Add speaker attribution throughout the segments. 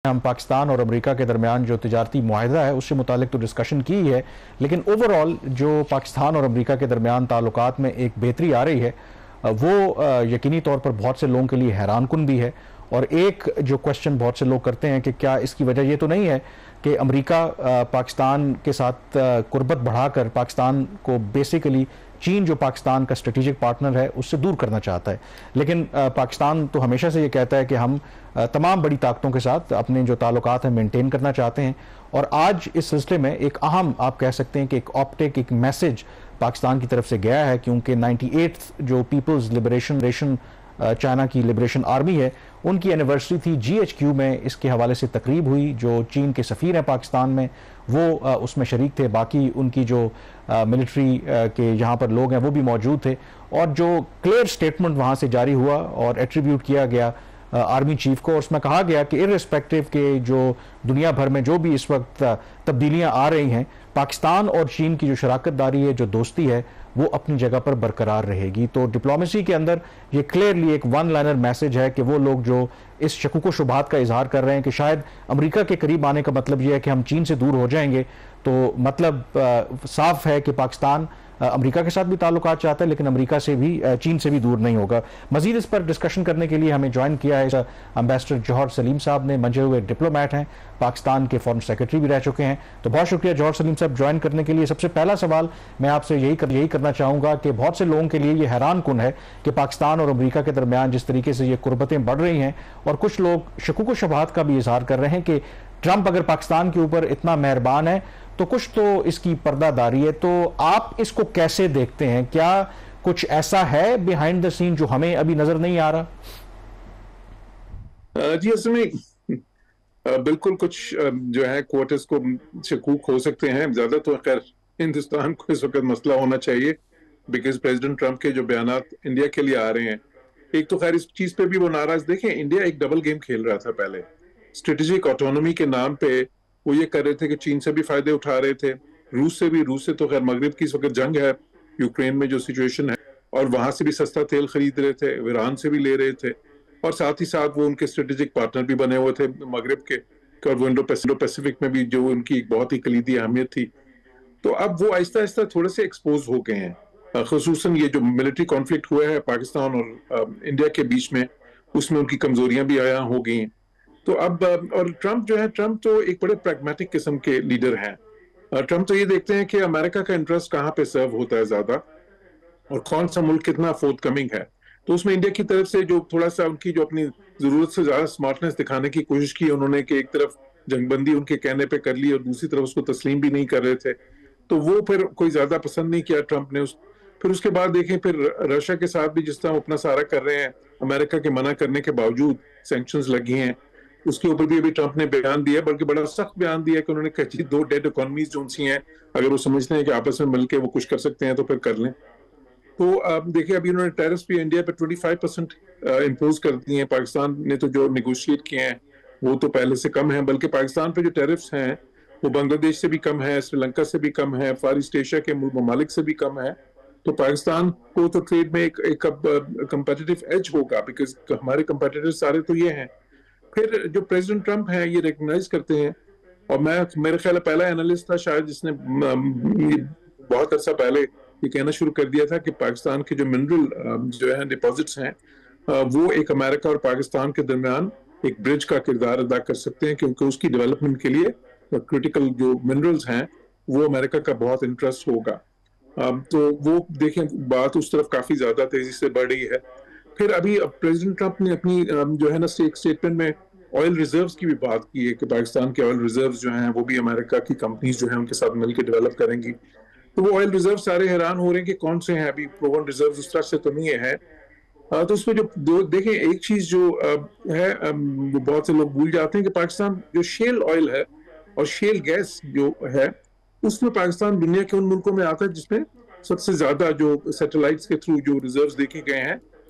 Speaker 1: ہم پاکستان اور امریکہ کے درمیان جو تجارتی معاہدہ ہے اس سے متعلق تو ڈسکشن کی ہے، لیکن اوورآل جو پاکستان اور امریکہ کے درمیان تعلقات میں ایک بہتری آ رہی ہے وہ یقینی طور پر بہت سے لوگوں کے لیے حیران کن بھی ہے۔ اور ایک جو کوشچن بہت سے لوگ کرتے ہیں کہ کیا اس کی وجہ یہ تو نہیں ہے کہ امریکہ پاکستان کے ساتھ قربت بڑھا کر پاکستان کو بیسیکلی چین جو پاکستان کا اسٹریٹجک پارٹنر ہے اس سے دور کرنا چاہتا ہے، لیکن پاکستان تو ہمیشہ سے یہ کہتا ہے کہ ہم تمام بڑی طاقتوں کے ساتھ اپنے جو تعلقات ہیں مینٹین کرنا چاہتے ہیں۔ اور آج اس سلسلے میں ایک اہم آپ کہہ سکتے ہیں کہ ایک آپٹک ایک میسج پاکستان کی طرف سے گیا ہے، کیونکہ 98 جو پیپلز لبریشن چائنا کی لبریشن آرمی ہے ان کی اینیورسری تھی، جی ایچ کیو میں اس کے حوالے سے تقریب ہوئی، جو چین کے سفیر ہیں پاکستان میں وہ اس میں شریک تھے، باقی ان کی جو ملٹری کے یہاں پر لوگ ہیں وہ بھی موجود تھے، اور جو کلیئر سٹیٹمنٹ وہاں سے جاری ہوا اور ایٹریبیوٹ کیا گیا آرمی چیف کو، اس میں کہا گیا کہ ارسپیکٹو کہ جو دنیا بھر میں جو بھی اس وقت تبدیلیاں آ رہی ہیں، پاکستان اور چین کی جو شراکت داری ہے، جو دوستی ہے، وہ اپنی جگہ پر برقرار رہے گی۔ تو ڈپلومیسی کے اندر یہ کلیئرلی ایک ون لائنر میسج ہے کہ وہ لوگ جو اس شکوک و شبہات کا اظہار کر رہے ہیں کہ شاید امریکہ کے قریب آنے کا مطلب یہ ہے کہ ہم چین سے دور ہو جائیں گے، تو مطلب صاف ہے کہ پاکستان امریکہ کے ساتھ بھی تعلقات چاہتا ہے لیکن امریکہ سے بھی چین سے بھی دور نہیں ہوگا۔ مزید اس پر ڈسکشن کرنے کے لیے ہمیں جوائن کیا ہے امبیسڈر جوہر سلیم صاحب نے، منجے ہوئے ڈپلومیٹ ہیں، پاکستان کے فارن سیکرٹری بھی رہ چکے ہیں، تو بہت شکریہ جوہر سلیم صاحب جوائن کرنے کے لیے۔ سب سے پہلا سوال میں آپ سے یہی کرنا چاہوں گا کہ بہت سے لوگوں کے لیے یہ حیران کن ہے کہ پاکستان اور امریکہ کے درمیان جس طریقے سے یہ قربتیں بڑھ رہی ہیں، اور کچھ لوگ شکوک و شبہات کا بھی اظہار کر رہے ہیں کہ ٹرمپ اگر پاکستان کے اوپر اتنا مہربان ہے تو کچھ تو اس کی پردہ داری ہے، تو آپ اس کو کیسے دیکھتے ہیں؟ کیا کچھ ایسا ہے بیہائنڈ دا سین جو ہمیں ابھی نظر نہیں آ رہا؟
Speaker 2: جی اصل میں بالکل کچھ جو ہے کوارٹرز کو شکوک ہو سکتے ہیں، زیادہ تو خیر ہندوستان کو اس وقت مسئلہ ہونا چاہیے بیکاز پریزیڈنٹ ٹرمپ کے جو بیانات انڈیا کے لیے آ رہے ہیں، ایک تو خیر اس چیز پہ بھی وہ ناراض، دیکھیں انڈیا ایک ڈبل گیم کھیل رہا تھا پہلے، اسٹریٹجک آٹونومی کے نام پہ وہ یہ کر رہے تھے کہ چین سے بھی فائدے اٹھا رہے تھے، روس سے تو خیر مغرب کی اس وقت جنگ ہے، یوکرین میں جو سچویشن ہے، اور وہاں سے بھی سستا تیل خرید رہے تھے، ایران سے بھی لے رہے تھے، اور ساتھ ہی ساتھ وہ ان کے اسٹریٹجک پارٹنر بھی بنے ہوئے تھے مغرب کے، اور وہ انڈو پیسیفک میں بھی جو ان کی ایک بہت ہی کلیدی اہمیت تھی۔ تو اب وہ آہستہ آہستہ تھوڑے سے ایکسپوز ہو گئے ہیں، خصوصاً یہ جو ملٹری کانفلکٹ ہوا ہے پاکستان اور انڈیا کے بیچ میں، اس میں ان کی کمزوریاں بھی عیاں ہو گئی ہیں۔ تو اب اور ٹرمپ تو ایک بڑے پریگمیٹک قسم کے لیڈر ہیں، ٹرمپ تو یہ دیکھتے ہیں کہ امریکہ کا انٹرسٹ کہاں پہ سرو ہوتا ہے زیادہ، اور کون سا ملک کتنا فورتھ کمنگ ہے، تو اس میں انڈیا کی طرف سے جو تھوڑا سا ان کی جو اپنی ضرورت سے زیادہ سمارٹنس دکھانے کی کوشش کی انہوں نے، کہ ایک طرف جنگ بندی ان کے کہنے پہ کر لی اور دوسری طرف اس کو تسلیم بھی نہیں کر رہے تھے، تو وہ پھر کوئی زیادہ پسند نہیں کیا ٹرمپ نے۔ پھر اس کے بعد دیکھیں پھر رشیا کے ساتھ بھی جس طرح اپنا سارا کر رہے ہیں، امریکہ کے منع کرنے کے باوجود سینکشنز لگی ہیں، اس کے اوپر بھی ابھی ٹرمپ نے بیان دیا، بلکہ بڑا سخت بیان دیا کہ انہوں نے کہا جی دو ڈیڈ اکانومیز جو ان سی ہیں، اگر وہ سمجھتے ہیں کہ آپس میں مل کے وہ کچھ کر سکتے ہیں تو پھر کر لیں۔ تو دیکھیں ابھی انہوں نے ٹیرفز بھی انڈیا پہ 25% امپوز کر دی ہیں، پاکستان نے تو جو نیگوشیٹ کیے ہیں وہ تو پہلے سے کم ہیں، بلکہ پاکستان پہ جو ٹیرفز ہیں وہ بنگلہ دیش سے بھی کم ہے، سری لنکا سے بھی کم ہے، فار ایسٹ ایشیا کے ممالک سے بھی کم ہے، تو پاکستان کو تو ٹریڈ میں ایک کمپیٹیٹو ایج ہوگا، بیکاز ہمارے کمپیٹیٹر سارے تو یہ ہیں۔ پھر جو پریزیڈنٹ ٹرمپ ہیں یہ ریکگنائز کرتے ہیں، اور میرے خیال پہلا انالسٹ تھا شاید جس نے بہت عرصہ پہلے یہ کہنا شروع کر دیا تھا کہ پاکستان کے جو منرل جو ہیں ڈپازٹس ہیں وہ ایک امریکہ اور پاکستان کے درمیان ایک برج کا کردار ادا کر سکتے ہیں، کیونکہ اس کی ڈیولپمنٹ کے لیے کرٹیکل جو منرلز ہیں وہ امریکہ کا بہت انٹرسٹ ہوگا۔ تو وہ دیکھیں بات اس طرف کافی زیادہ تیزی سے بڑھ رہی ہے۔ پھر ابھی پریزیڈنٹ ٹرمپ نے اپنی جو ہے نا ایک اسٹیٹمنٹ میں آئل ریزروز کی بھی بات کی ہے کہ پاکستان کے آئل ریزروز جو ہیں وہ بھی امریکہ کی کمپنیز جو ہیں ان کے ساتھ مل کے ڈیولپ کریں گی، تو وہ آئل ریزرو سارے حیران ہو رہے ہیں کہ کون سے ہیں، ابھی پروون ریزروز اس طرح سے تو نہیں ہے۔ تو اس میں جو دیکھیں ایک چیز جو ہے وہ بہت سے لوگ بھول جاتے ہیں کہ پاکستان جو شیل آئل ہے اور شیل گیس جو ہے اس میں پاکستان دنیا کے ان ملکوں میں آتا ہے جس میں سب سے زیادہ جو سیٹلائٹس کے تھرو جو ریزروز دیکھے گئے ہیں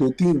Speaker 2: 2-3